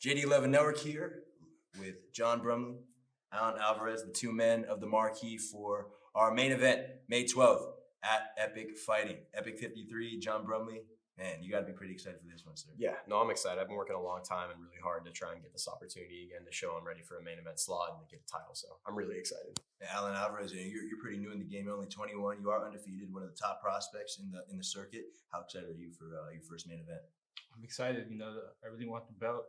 JD11 Network here with John Brumley, Alan Alvarez, the two men of the marquee for our main event, May 12th at Epic Fighting. Epic 53, John Brumley. Man, you got to be pretty excited for this one, sir. Yeah, no, I'm excited. I've been working a long time and really hard to try and get this opportunity again to show I'm ready for a main event slot and to get the title. So I'm really excited. Alan Alvarez, you're pretty new in the game. You're only 21. You are undefeated, one of the top prospects in the circuit. How excited are you for your first main event? I'm excited. I really want the belt.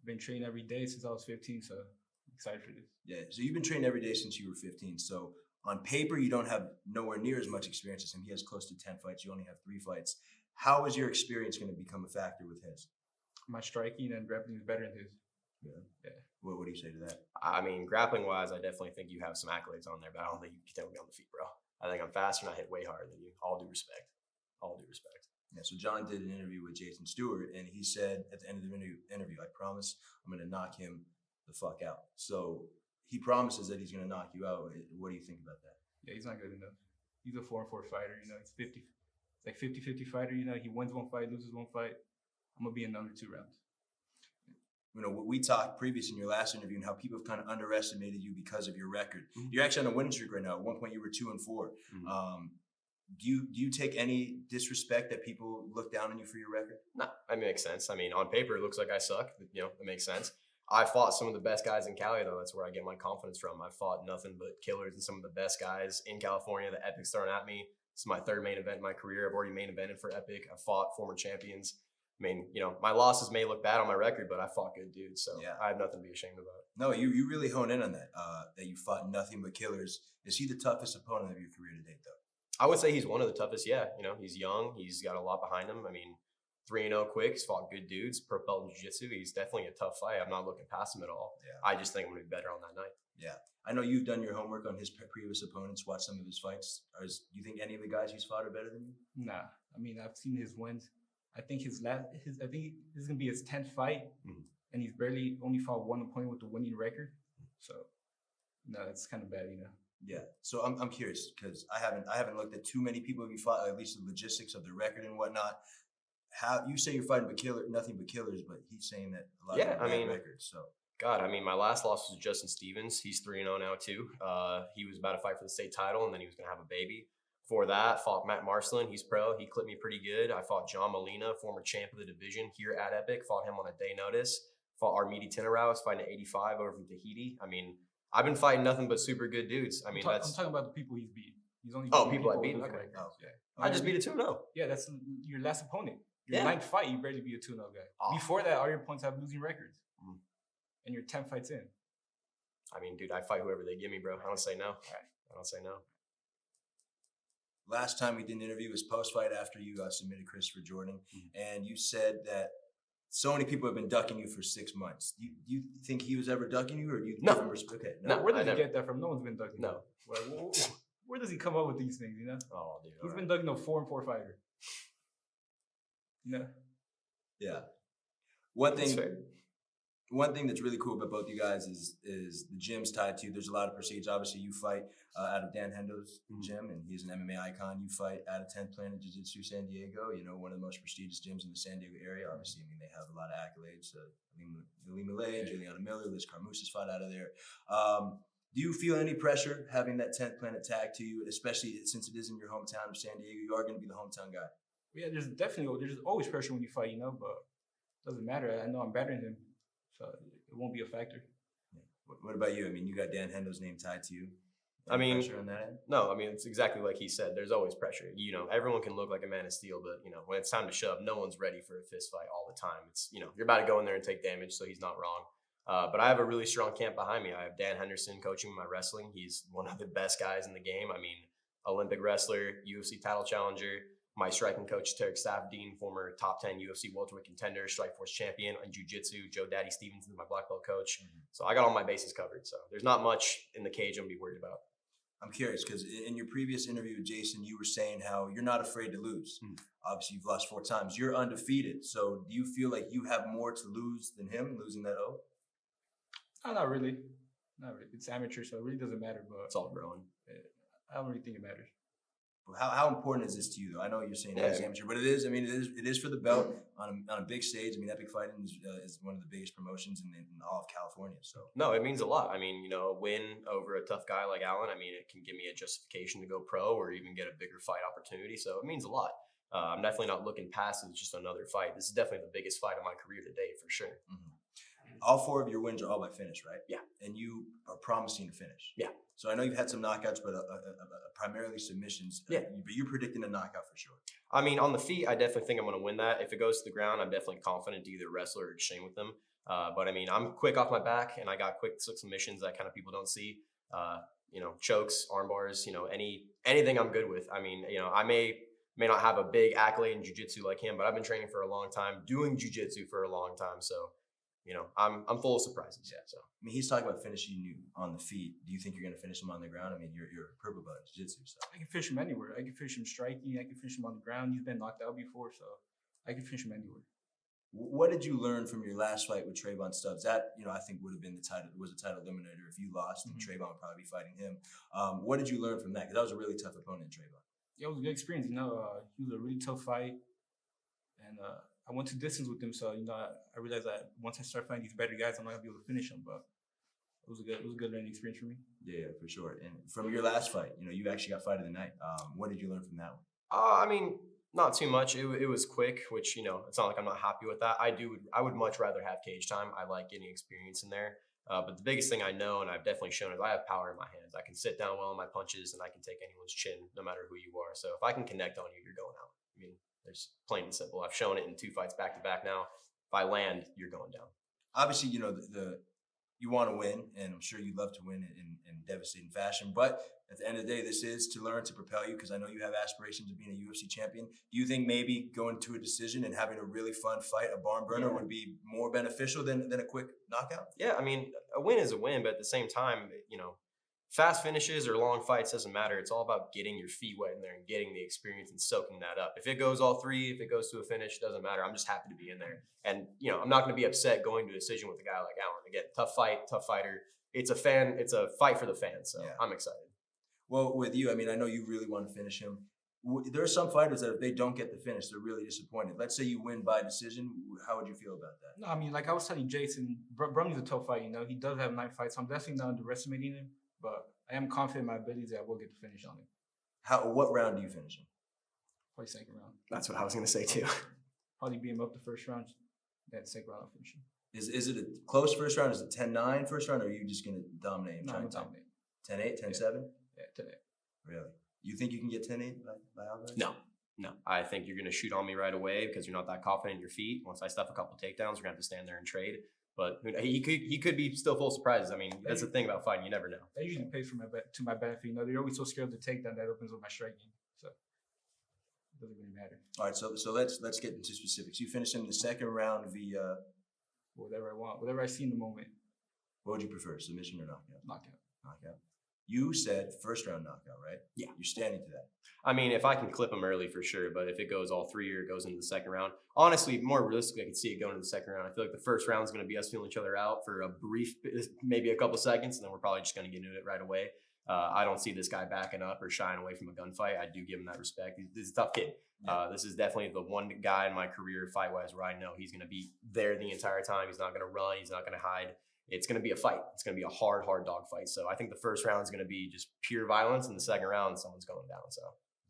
I've been training every day since I was 15, so I'm excited for this. Yeah, so you've been training every day since you were 15. So on paper, you don't have nowhere near as much experience as him. He has close to 10 fights. You only have 3 fights. How is your experience going to become a factor with his? My striking and grappling is better than his. Yeah. What do you say to that? I mean, grappling-wise, I definitely think you have some accolades on there, but I don't think you can tell me on the feet, bro. I think I'm faster and I hit way harder than you. All due respect. All due respect. Yeah, so John did an interview with Jason Stewart, and he said at the end of the interview, I promise I'm going to knock him the fuck out. So he promises that he's going to knock you out. What do you think about that? Yeah, he's not good enough. He's a 4-4 fighter. He's 50. It's like 50-50 fighter. He wins one fight, loses one fight. I'm going to be in under 2 rounds. We talked previous in your last interview and how people have kind of underestimated you because of your record. Mm-hmm. You're actually on a winning streak right now. At one point, you were 2-4. Mm-hmm. Do you take any disrespect that people look down on you for your record? No, it makes sense. I mean, on paper, it looks like I suck. It makes sense. I fought some of the best guys in Cali, though. That's where I get my confidence from. I fought nothing but killers and some of the best guys in California. The Epic's throwing at me. It's my 3rd main event in my career. I've already main evented for Epic. I fought former champions. I mean, my losses may look bad on my record, but I fought good dudes, so yeah. I have nothing to be ashamed about. No, you really hone in on that, that you fought nothing but killers. Is he the toughest opponent of your career to date, though? I would say he's one of the toughest, yeah. He's young. He's got a lot behind him. I mean, 3-0 quick. He's fought good dudes. Purple belt in jiu-jitsu. He's definitely a tough fight. I'm not looking past him at all. Yeah. I just think I'm going to be better on that night. Yeah. I know you've done your homework on his previous opponents, watched some of his fights. Do you think any of the guys he's fought are better than you? Nah. I mean, I've seen his wins. I think I think this is gonna be his 10th fight, and he's only fought one opponent with the winning record. So, no, that's kind of bad, Yeah. So I'm curious because I haven't looked at too many people you fought, at least the logistics of the record and whatnot. How you say you're fighting nothing but killers, but he's saying that a lot of bad records. So. God, I mean, my last loss was Justin Stevens. He's 3-0 now too. He was about to fight for the state title, and then he was gonna have a baby. Before that, fought Matt Marcelin. He's pro. He clipped me pretty good. I fought John Molina, former champ of the division here at Epic. Fought him on a day notice. Fought Armidi Tinarau. I was fighting at 85 over from Tahiti. I mean, I've been fighting nothing but super good dudes. I mean, I'm talking about the people he's beat. He's only people I beat. Okay. Yeah. I just beat a 2-0. Yeah, that's your last opponent. Your 9th fight, you barely beat a 2-0 guy. Oh. Before that, all your opponents have losing records. And you're 10 fights in. I mean, dude, I fight whoever they give me, bro. I don't say no. I don't say no. Last time we did an interview was post-fight after you submitted Christopher Jordan, and you said that so many people have been ducking you for 6 months. Do you think he was ever ducking you, or do you no? Okay, no. Where does he get that from? No one's been ducking. No. Where does he come up with these things? Oh, dude. He's been ducking a 4-4 fighter. Yeah. One thing that's really cool about both you guys is the gym's tied to you. There's a lot of procedures. Obviously, you fight out of Dan Hendo's gym, and he's an MMA icon. You fight out of 10th Planet Jiu-Jitsu San Diego, one of the most prestigious gyms in the San Diego area. Obviously, I mean, they have a lot of accolades. Lee Millay, Juliana Miller, Liz Carmousis fought out of there. Do you feel any pressure having that 10th Planet tag to you, especially since it is in your hometown of San Diego? You are going to be the hometown guy. Yeah, there's always pressure when you fight, but it doesn't matter. I know I'm better than him. So it won't be a factor. Yeah. What about you? I mean, you got Dan Hendo's name tied to you. I mean, pressure on that end? No, I mean, it's exactly like he said. There's always pressure. Everyone can look like a man of steel, but, when it's time to shove, no one's ready for a fist fight all the time. It's, you're about to go in there and take damage, so he's not wrong. But I have a really strong camp behind me. I have Dan Henderson coaching my wrestling. He's one of the best guys in the game. I mean, Olympic wrestler, UFC title challenger. My striking coach, Tarek Safdien, former top 10 UFC welterweight contender, Strikeforce champion on jiu-jitsu. Joe Daddy Stevenson, my black belt coach. So I got all my bases covered. So there's not much in the cage I'm going to be worried about. I'm curious because in your previous interview with Jason, you were saying how you're not afraid to lose. Obviously, you've lost 4 times. You're undefeated. So do you feel like you have more to lose than him, losing that O? Oh, not really. Not really. It's amateur, so it really doesn't matter. But it's all growing. I don't really think it matters. How important is this to you, though? I know you're saying as amateur, but it is. I mean, it is for the belt on a big stage. I mean, Epic Fighting is one of the biggest promotions in all of California. So No, it means a lot. I mean, a win over a tough guy like Allen, I mean, it can give me a justification to go pro or even get a bigger fight opportunity. So it means a lot. I'm definitely not looking past it as just another fight. This is definitely the biggest fight of my career to date, for sure. all 4 of your wins are all by finish, right? Yeah. And you are promising to finish. Yeah. So I know you've had some knockouts, but primarily submissions. Yeah. But you're predicting a knockout for sure. I mean, on the feet, I definitely think I'm going to win that. If it goes to the ground, I'm definitely confident to either wrestle or exchange with them. But I mean, I'm quick off my back, and I got quick submissions that kind of people don't see. Chokes, arm bars, anything I'm good with. I mean, I may not have a big accolade in jiu-jitsu like him, but I've been training for a long time, doing jiu-jitsu for a long time. So, I'm full of surprises. Yeah. So I mean, he's talking about finishing you on the feet. Do you think you're going to finish him on the ground? I mean, you're a purple belt in jiu-jitsu, so I can finish him anywhere. I can finish him striking. I can finish him on the ground. He's been knocked out before, so I can finish him anywhere. what did you learn from your last fight with Trayvon Stubbs? That I think would have been the title eliminator if you lost, and Trayvon would probably be fighting him. What did you learn from that? Because that was a really tough opponent, Trayvon. Yeah, it was a good experience. He was a really tough fight, and I went to distance with him. So I realized that once I start fighting these better guys, I'm not gonna be able to finish them. But it was a good learning experience for me. Yeah, for sure. And from your last fight, you actually got fight of the night. What did you learn from that one? I mean, not too much. It was quick, which it's not like I'm not happy with that. I would much rather have cage time. I like getting experience in there. But the biggest thing I know, and I've definitely shown, is I have power in my hands. I can sit down well in my punches, and I can take anyone's chin, no matter who you are. So if I can connect on you, you're going out. I mean, there's plain and simple. I've shown it in 2 fights back to back now. If I land, you're going down. Obviously, you want to win, and I'm sure you'd love to win in devastating fashion. But at the end of the day, this is to learn to propel you, because I know you have aspirations of being a UFC champion. Do you think maybe going to a decision and having a really fun fight, a barn burner, would be more beneficial than a quick knockout? Yeah, I mean, a win is a win, but at the same time, fast finishes or long fights doesn't matter. It's all about getting your feet wet in there and getting the experience and soaking that up. If it goes all 3, if it goes to a finish, doesn't matter. I'm just happy to be in there. And, I'm not going to be upset going to a decision with a guy like Allen. Again, tough fight, tough fighter. It's a fight for the fans, so I'm excited. Well, with you, I mean, I know you really want to finish him. There are some fighters that if they don't get the finish, they're really disappointed. Let's say you win by decision. How would you feel about that? No, I mean, like I was telling Jason, Brumley's a tough fight. He does have 9 fights, so I'm definitely not underestimating him. But I am confident in my abilities that I will get the finish on him. What round do you finish him? Probably second round. That's what I was going to say too. Probably beat him up the first round. That second round, I'll finish him. Is it a close first round? Is it 10-9 first round, or are you just going to dominate and No, try I'm and dominate. 10-8, 10-7? Yeah, today. Really? You think you can get 10-8 by Alvarez? No. I think you're going to shoot on me right away because you're not that confident in your feet. Once I stuff a couple takedowns, we're going to have to stand there and trade. But he could be still full of surprises. I mean, that's the thing about fighting. You never know. That usually pays to my benefit. They're always so scared of the takedown that opens up my striking. So it doesn't really matter. All right, so let's get into specifics. You finished in the second round via whatever I want, whatever I see in the moment. What would you prefer, submission or knockout? Knockout. You said first round knockout, right? Yeah. You're standing to that. I mean, if I can clip him early for sure, but if it goes all 3 or it goes into the second round, honestly, more realistically, I could see it going to the second round. I feel like the first round is going to be us feeling each other out for a brief, maybe a couple seconds, and then we're probably just going to get into it right away. I don't see this guy backing up or shying away from a gunfight. I do give him that respect. He's a tough kid. This is definitely the one guy in my career, fight-wise, where I know he's going to be there the entire time. He's not going to run. He's not going to hide. It's going to be a fight. It's going to be a hard dog fight. So I think the first round is going to be just pure violence, and the second round, someone's going down. So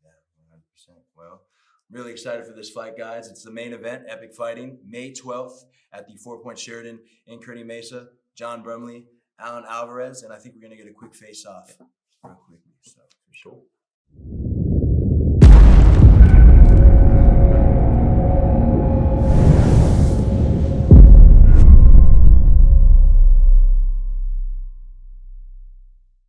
yeah, 100%. Well, really excited for this fight, guys. It's the main event, Epic Fighting, May 12th at the 4-Point Sheraton in Kearney Mesa. John Brumley, Alvarez, and I think we're going to get a quick face-off real quickly. So for sure.